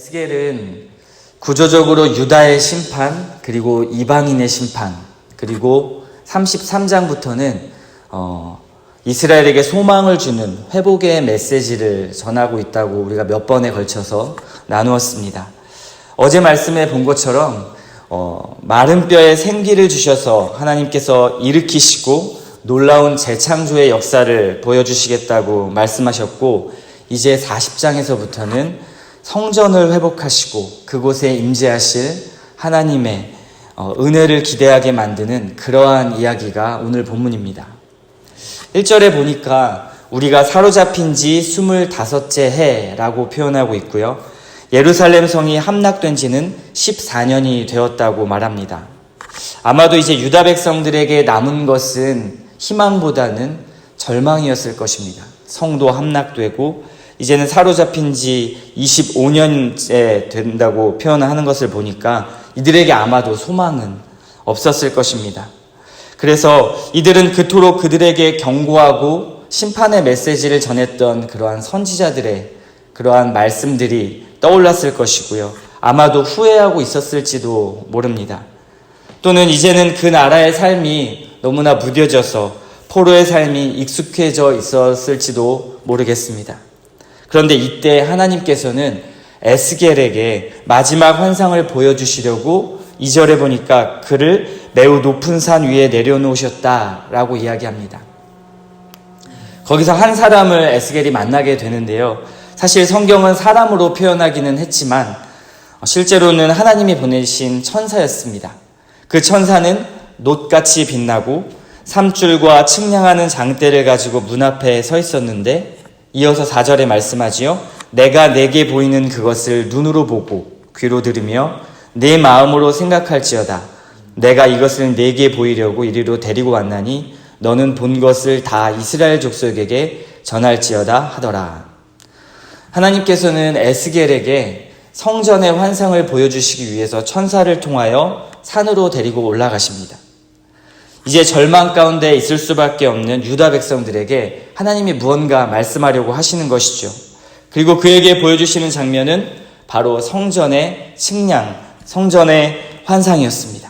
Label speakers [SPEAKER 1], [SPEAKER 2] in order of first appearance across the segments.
[SPEAKER 1] 에스겔은 구조적으로 유다의 심판, 그리고 이방인의 심판, 그리고 33장부터는 이스라엘에게 소망을 주는 회복의 메시지를 전하고 있다고 우리가 몇 번에 걸쳐서 나누었습니다. 어제 말씀에 본 것처럼 마른 뼈에 생기를 주셔서 하나님께서 일으키시고 놀라운 재창조의 역사를 보여주시겠다고 말씀하셨고, 이제 40장에서부터는 성전을 회복하시고 그곳에 임재하실 하나님의 은혜를 기대하게 만드는 그러한 이야기가 오늘 본문입니다. 1절에 보니까 우리가 사로잡힌 지 25째 해라고 표현하고 있고요. 예루살렘 성이 함락된 지는 14년이 되었다고 말합니다. 아마도 이제 유다 백성들에게 남은 것은 희망보다는 절망이었을 것입니다. 성도 함락되고 이제는 사로잡힌 지 25년째 된다고 표현하는 것을 보니까 이들에게 아마도 소망은 없었을 것입니다. 그래서 이들은 그토록 그들에게 경고하고 심판의 메시지를 전했던 그러한 선지자들의 그러한 말씀들이 떠올랐을 것이고요. 아마도 후회하고 있었을지도 모릅니다. 또는 이제는 그 나라의 삶이 너무나 무뎌져서 포로의 삶이 익숙해져 있었을지도 모르겠습니다. 그런데 이때 하나님께서는 에스겔에게 마지막 환상을 보여주시려고 2절에 보니까 그를 매우 높은 산 위에 내려놓으셨다라고 이야기합니다. 거기서 한 사람을 에스겔이 만나게 되는데요. 사실 성경은 사람으로 표현하기는 했지만 실제로는 하나님이 보내신 천사였습니다. 그 천사는 놋같이 빛나고 삼줄과 측량하는 장대를 가지고 문 앞에 서 있었는데, 이어서 4절에 말씀하지요. 내가 내게 보이는 그것을 눈으로 보고 귀로 들으며 내 마음으로 생각할지어다. 내가 이것을 내게 보이려고 이리로 데리고 왔나니 너는 본 것을 다 이스라엘 족속에게 전할지어다 하더라. 하나님께서는 에스겔에게 성전의 환상을 보여주시기 위해서 천사를 통하여 산으로 데리고 올라가십니다. 이제 절망 가운데 있을 수밖에 없는 유다 백성들에게 하나님이 무언가 말씀하려고 하시는 것이죠. 그리고 그에게 보여주시는 장면은 바로 성전의 측량, 성전의 환상이었습니다.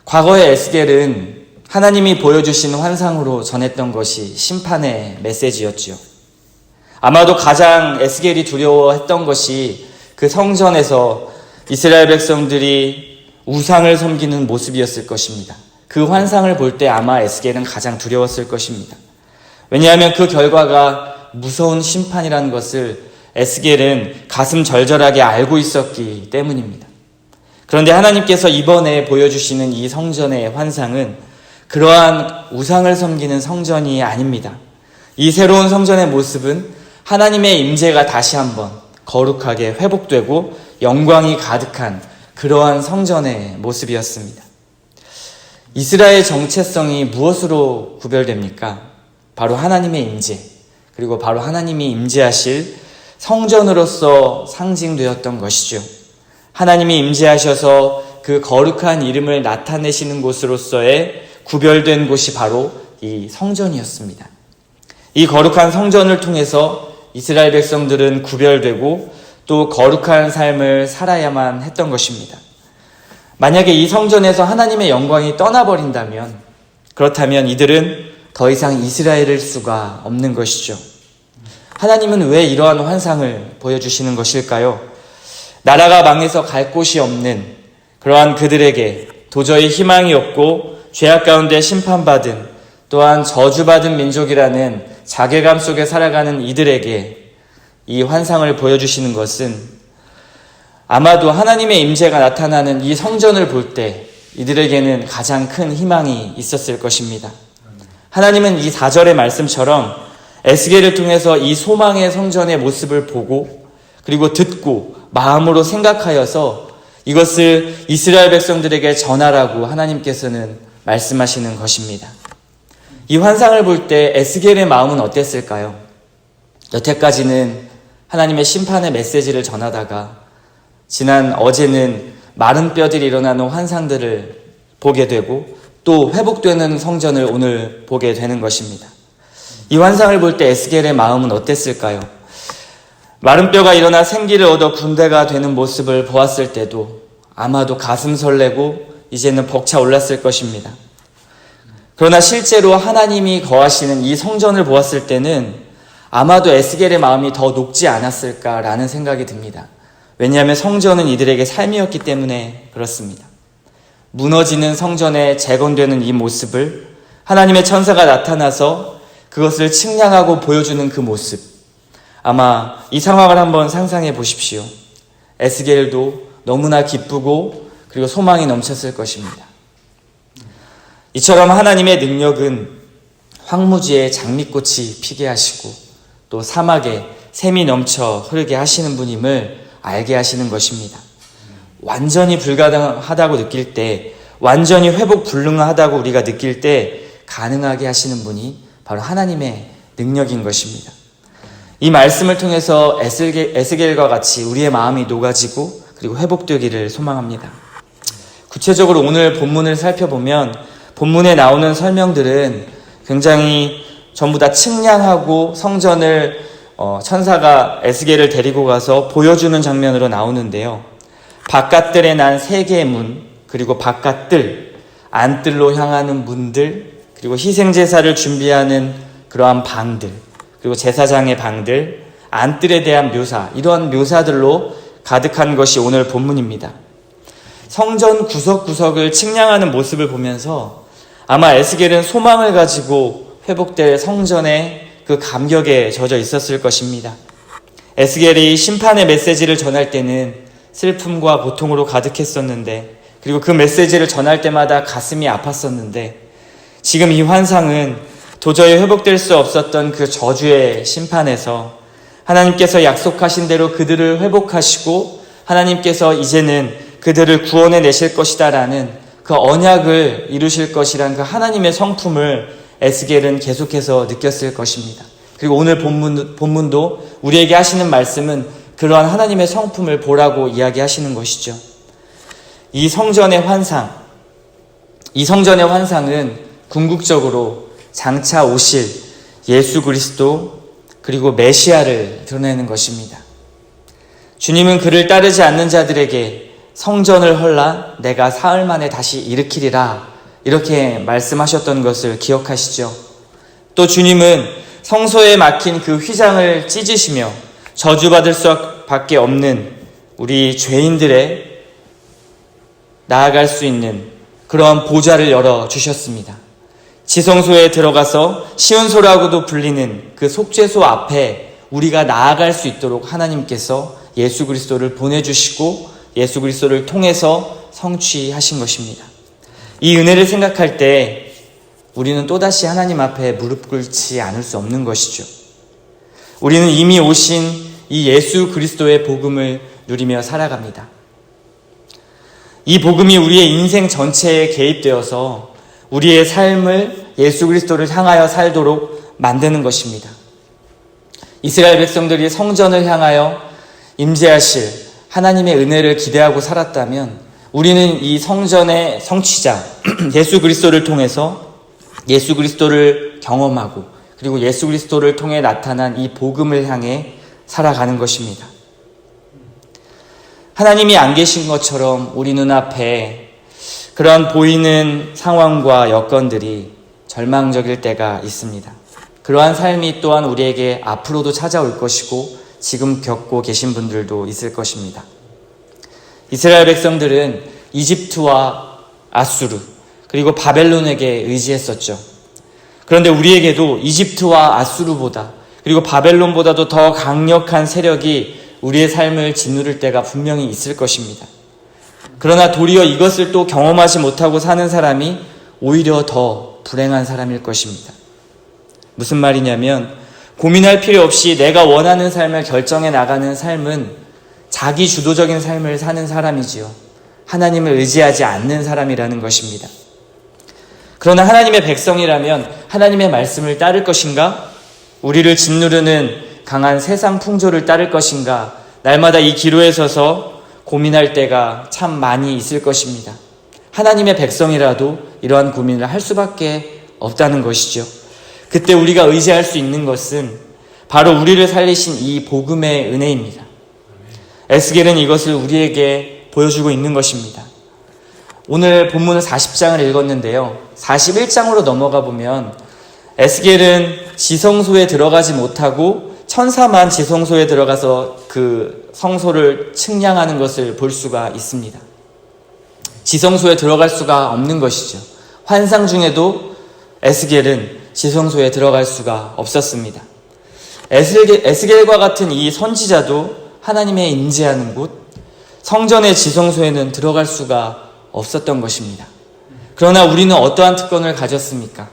[SPEAKER 1] 과거의 에스겔은 하나님이 보여주신 환상으로 전했던 것이 심판의 메시지였지요. 아마도 가장 에스겔이 두려워했던 것이 그 성전에서 이스라엘 백성들이 우상을 섬기는 모습이었을 것입니다. 그 환상을 볼 때 아마 에스겔은 가장 두려웠을 것입니다. 왜냐하면 그 결과가 무서운 심판이라는 것을 에스겔은 가슴 절절하게 알고 있었기 때문입니다. 그런데 하나님께서 이번에 보여주시는 이 성전의 환상은 그러한 우상을 섬기는 성전이 아닙니다. 이 새로운 성전의 모습은 하나님의 임재가 다시 한번 거룩하게 회복되고 영광이 가득한 그러한 성전의 모습이었습니다. 이스라엘 정체성이 무엇으로 구별됩니까? 바로 하나님의 임재, 그리고 바로 하나님이 임재하실 성전으로서 상징되었던 것이죠. 하나님이 임재하셔서 그 거룩한 이름을 나타내시는 곳으로서의 구별된 곳이 바로 이 성전이었습니다. 이 거룩한 성전을 통해서 이스라엘 백성들은 구별되고 또 거룩한 삶을 살아야만 했던 것입니다. 만약에 이 성전에서 하나님의 영광이 떠나버린다면, 그렇다면 이들은 더 이상 이스라엘일 수가 없는 것이죠. 하나님은 왜 이러한 환상을 보여주시는 것일까요? 나라가 망해서 갈 곳이 없는 그러한 그들에게 도저히 희망이 없고 죄악 가운데 심판받은, 또한 저주받은 민족이라는 자괴감 속에 살아가는 이들에게 이 환상을 보여주시는 것은 아마도 하나님의 임재가 나타나는 이 성전을 볼 때 이들에게는 가장 큰 희망이 있었을 것입니다. 하나님은 이 4절의 말씀처럼 에스겔을 통해서 이 소망의 성전의 모습을 보고 그리고 듣고 마음으로 생각하여서 이것을 이스라엘 백성들에게 전하라고 하나님께서는 말씀하시는 것입니다. 이 환상을 볼 때 에스겔의 마음은 어땠을까요? 여태까지는 하나님의 심판의 메시지를 전하다가 지난 어제는 마른 뼈들이 일어나는 환상들을 보게 되고 또 회복되는 성전을 오늘 보게 되는 것입니다. 이 환상을 볼 때 에스겔의 마음은 어땠을까요? 마른 뼈가 일어나 생기를 얻어 군대가 되는 모습을 보았을 때도 아마도 가슴 설레고 이제는 벅차 올랐을 것입니다. 그러나 실제로 하나님이 거하시는 이 성전을 보았을 때는 아마도 에스겔의 마음이 더 녹지 않았을까라는 생각이 듭니다. 왜냐하면 성전은 이들에게 삶이었기 때문에 그렇습니다. 무너지는 성전에 재건되는 이 모습을 하나님의 천사가 나타나서 그것을 측량하고 보여주는 그 모습, 아마 이 상황을 한번 상상해 보십시오. 에스겔도 너무나 기쁘고 그리고 소망이 넘쳤을 것입니다. 이처럼 하나님의 능력은 황무지에 장미꽃이 피게 하시고 또 사막에 샘이 넘쳐 흐르게 하시는 분임을 알게 하시는 것입니다. 완전히 불가능하다고 느낄 때, 완전히 회복 불능하다고 우리가 느낄 때 가능하게 하시는 분이 바로 하나님의 능력인 것입니다. 이 말씀을 통해서 에스겔과 같이 우리의 마음이 녹아지고 그리고 회복되기를 소망합니다. 구체적으로 오늘 본문을 살펴보면 본문에 나오는 설명들은 굉장히 전부 다 측량하고 성전을 천사가 에스겔을 데리고 가서 보여주는 장면으로 나오는데요. 바깥들에 난 세 개의 문, 그리고 바깥들, 안뜰로 향하는 문들, 그리고 희생제사를 준비하는 그러한 방들, 그리고 제사장의 방들, 안뜰에 대한 묘사, 이러한 묘사들로 가득한 것이 오늘 본문입니다. 성전 구석구석을 측량하는 모습을 보면서 아마 에스겔은 소망을 가지고 회복될 성전의 그 감격에 젖어 있었을 것입니다. 에스겔이 심판의 메시지를 전할 때는 슬픔과 고통으로 가득했었는데, 그리고 그 메시지를 전할 때마다 가슴이 아팠었는데, 지금 이 환상은 도저히 회복될 수 없었던 그 저주의 심판에서 하나님께서 약속하신 대로 그들을 회복하시고 하나님께서 이제는 그들을 구원해 내실 것이다 라는 그 언약을 이루실 것이란 그 하나님의 성품을 에스겔은 계속해서 느꼈을 것입니다. 그리고 오늘 본문도 우리에게 하시는 말씀은 그러한 하나님의 성품을 보라고 이야기하시는 것이죠. 이 성전의 환상은 궁극적으로 장차 오실 예수 그리스도 그리고 메시아를 드러내는 것입니다. 주님은 그를 따르지 않는 자들에게 성전을 헐라 내가 사흘 만에 다시 일으키리라 이렇게 말씀하셨던 것을 기억하시죠. 또 주님은 성소에 막힌 그 휘장을 찢으시며 저주받을 수밖에 없는 우리 죄인들의 나아갈 수 있는 그러한 보좌를 열어주셨습니다. 지성소에 들어가서 시온소라고도 불리는 그 속죄소 앞에 우리가 나아갈 수 있도록 하나님께서 예수 그리스도를 보내주시고 예수 그리스도를 통해서 성취하신 것입니다. 이 은혜를 생각할 때 우리는 또다시 하나님 앞에 무릎 꿇지 않을 수 없는 것이죠. 우리는 이미 오신 이 예수 그리스도의 복음을 누리며 살아갑니다. 이 복음이 우리의 인생 전체에 개입되어서 우리의 삶을 예수 그리스도를 향하여 살도록 만드는 것입니다. 이스라엘 백성들이 성전을 향하여 임재하실 하나님의 은혜를 기대하고 살았다면 우리는 이 성전의 성취자 예수 그리스도를 통해서 예수 그리스도를 경험하고 그리고 예수 그리스도를 통해 나타난 이 복음을 향해 살아가는 것입니다. 하나님이 안 계신 것처럼 우리 눈앞에 그런 보이는 상황과 여건들이 절망적일 때가 있습니다. 그러한 삶이 또한 우리에게 앞으로도 찾아올 것이고 지금 겪고 계신 분들도 있을 것입니다. 이스라엘 백성들은 이집트와 아수르 그리고 바벨론에게 의지했었죠. 그런데 우리에게도 이집트와 아수르보다 그리고 바벨론보다도 더 강력한 세력이 우리의 삶을 짓누를 때가 분명히 있을 것입니다. 그러나 도리어 이것을 또 경험하지 못하고 사는 사람이 오히려 더 불행한 사람일 것입니다. 무슨 말이냐면 고민할 필요 없이 내가 원하는 삶을 결정해 나가는 삶은 자기 주도적인 삶을 사는 사람이지요. 하나님을 의지하지 않는 사람이라는 것입니다. 그러나 하나님의 백성이라면 하나님의 말씀을 따를 것인가? 우리를 짓누르는 강한 세상 풍조를 따를 것인가? 날마다 이 기로에 서서 고민할 때가 참 많이 있을 것입니다. 하나님의 백성이라도 이러한 고민을 할 수밖에 없다는 것이죠. 그때 우리가 의지할 수 있는 것은 바로 우리를 살리신 이 복음의 은혜입니다. 에스겔은 이것을 우리에게 보여주고 있는 것입니다. 오늘 본문은 40장을 읽었는데요. 41장으로 넘어가 보면 에스겔은 지성소에 들어가지 못하고 천사만 지성소에 들어가서 그 성소를 측량하는 것을 볼 수가 있습니다. 지성소에 들어갈 수가 없는 것이죠. 환상 중에도 에스겔은 지성소에 들어갈 수가 없었습니다. 에스겔과 같은 이 선지자도 하나님의 임재하는 곳, 성전의 지성소에는 들어갈 수가 없었던 것입니다. 그러나 우리는 어떠한 특권을 가졌습니까?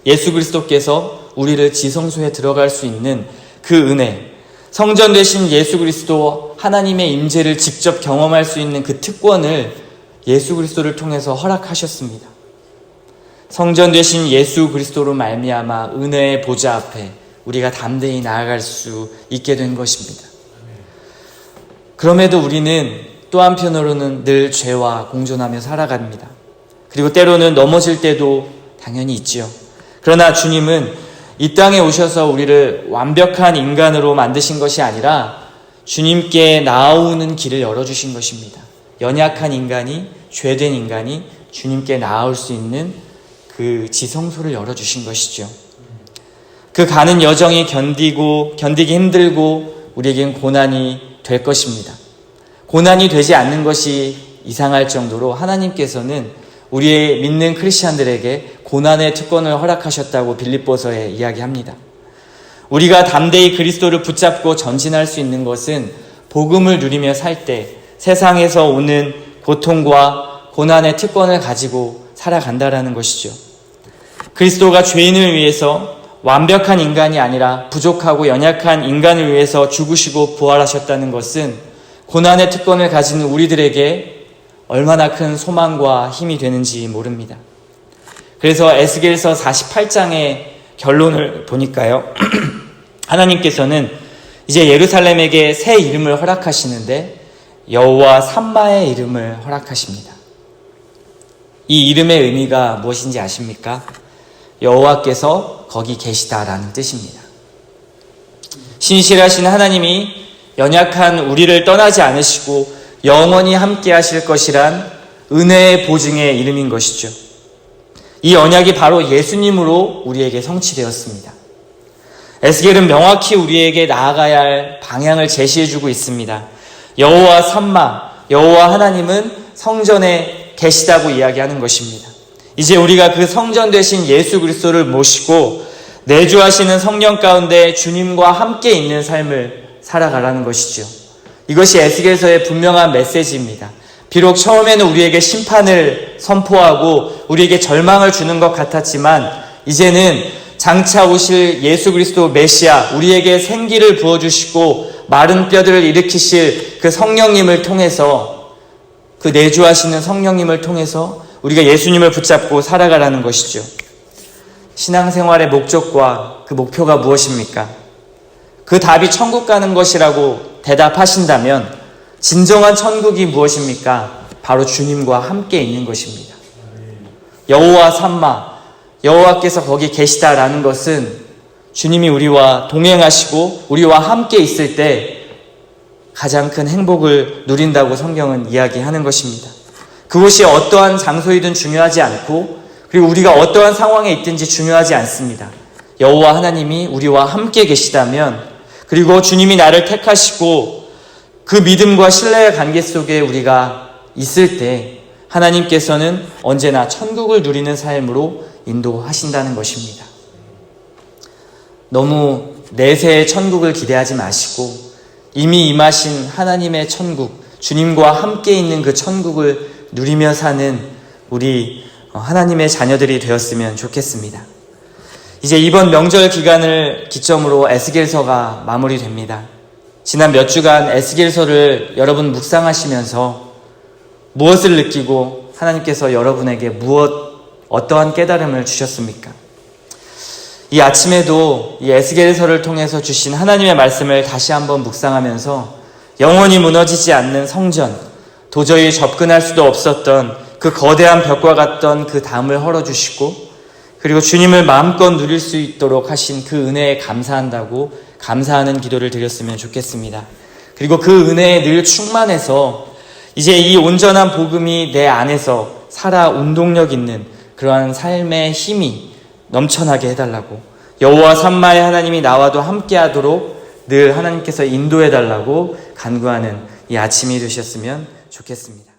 [SPEAKER 1] 예수 그리스도께서 우리를 지성소에 들어갈 수 있는 그 은혜, 성전 되신 예수 그리스도 하나님의 임재를 직접 경험할 수 있는 그 특권을 예수 그리스도를 통해서 허락하셨습니다. 성전 되신 예수 그리스도로 말미암아 은혜의 보좌 앞에 우리가 담대히 나아갈 수 있게 된 것입니다. 그럼에도 우리는 또 한편으로는 늘 죄와 공존하며 살아갑니다. 그리고 때로는 넘어질 때도 당연히 있지요. 그러나 주님은 이 땅에 오셔서 우리를 완벽한 인간으로 만드신 것이 아니라 주님께 나아오는 길을 열어주신 것입니다. 연약한 인간이, 죄된 인간이 주님께 나아올 수 있는 그 지성소를 열어주신 것이죠. 그 가는 여정이 견디기 힘들고 우리에겐 고난이 될 것입니다. 고난이 되지 않는 것이 이상할 정도로 하나님께서는 우리의 믿는 크리스찬들에게 고난의 특권을 허락하셨다고 빌립보서에 이야기합니다. 우리가 담대히 그리스도를 붙잡고 전진할 수 있는 것은 복음을 누리며 살 때 세상에서 오는 고통과 고난의 특권을 가지고 살아간다라는 것이죠. 그리스도가 죄인을 위해서 완벽한 인간이 아니라 부족하고 연약한 인간을 위해서 죽으시고 부활하셨다는 것은 고난의 특권을 가진 우리들에게 얼마나 큰 소망과 힘이 되는지 모릅니다. 그래서 에스겔서 48장의 결론을 보니까요. 하나님께서는 이제 예루살렘에게 새 이름을 허락하시는데 여호와 삼마의 이름을 허락하십니다. 이 이름의 의미가 무엇인지 아십니까? 여호와께서 거기 계시다라는 뜻입니다. 신실하신 하나님이 연약한 우리를 떠나지 않으시고 영원히 함께 하실 것이란 은혜의 보증의 이름인 것이죠. 이 언약이 바로 예수님으로 우리에게 성취되었습니다. 에스겔은 명확히 우리에게 나아가야 할 방향을 제시해주고 있습니다. 여호와 삼마, 여호와 하나님은 성전에 계시다고 이야기하는 것입니다. 이제 우리가 그 성전 되신 예수 그리스도를 모시고 내주하시는 성령 가운데 주님과 함께 있는 삶을 살아가라는 것이죠. 이것이 에스겔서의 분명한 메시지입니다. 비록 처음에는 우리에게 심판을 선포하고 우리에게 절망을 주는 것 같았지만 이제는 장차 오실 예수 그리스도 메시아, 우리에게 생기를 부어주시고 마른 뼈들을 일으키실 그 성령님을 통해서, 그 내주하시는 성령님을 통해서 우리가 예수님을 붙잡고 살아가라는 것이죠. 신앙생활의 목적과 그 목표가 무엇입니까? 그 답이 천국 가는 것이라고 대답하신다면 진정한 천국이 무엇입니까? 바로 주님과 함께 있는 것입니다. 여호와 삼마, 여호와께서 거기 계시다라는 것은 주님이 우리와 동행하시고 우리와 함께 있을 때 가장 큰 행복을 누린다고 성경은 이야기하는 것입니다. 그곳이 어떠한 장소이든 중요하지 않고 그리고 우리가 어떠한 상황에 있든지 중요하지 않습니다. 여호와 하나님이 우리와 함께 계시다면, 그리고 주님이 나를 택하시고 그 믿음과 신뢰의 관계 속에 우리가 있을 때 하나님께서는 언제나 천국을 누리는 삶으로 인도하신다는 것입니다. 너무 내세의 천국을 기대하지 마시고 이미 임하신 하나님의 천국, 주님과 함께 있는 그 천국을 누리며 사는 우리 하나님의 자녀들이 되었으면 좋겠습니다. 이제 이번 명절 기간을 기점으로 에스겔서가 마무리됩니다. 지난 몇 주간 에스겔서를 여러분 묵상하시면서 무엇을 느끼고 하나님께서 여러분에게 어떠한 깨달음을 주셨습니까? 이 아침에도 이 에스겔서를 통해서 주신 하나님의 말씀을 다시 한번 묵상하면서 영원히 무너지지 않는 성전, 도저히 접근할 수도 없었던 그 거대한 벽과 같던 그 담을 헐어주시고 그리고 주님을 마음껏 누릴 수 있도록 하신 그 은혜에 감사한다고 감사하는 기도를 드렸으면 좋겠습니다. 그리고 그 은혜에 늘 충만해서 이제 이 온전한 복음이 내 안에서 살아 운동력 있는 그러한 삶의 힘이 넘쳐나게 해달라고, 여호와 삼마의 하나님이 나와도 함께하도록 늘 하나님께서 인도해달라고 간구하는 이 아침이 되셨으면 좋겠습니다.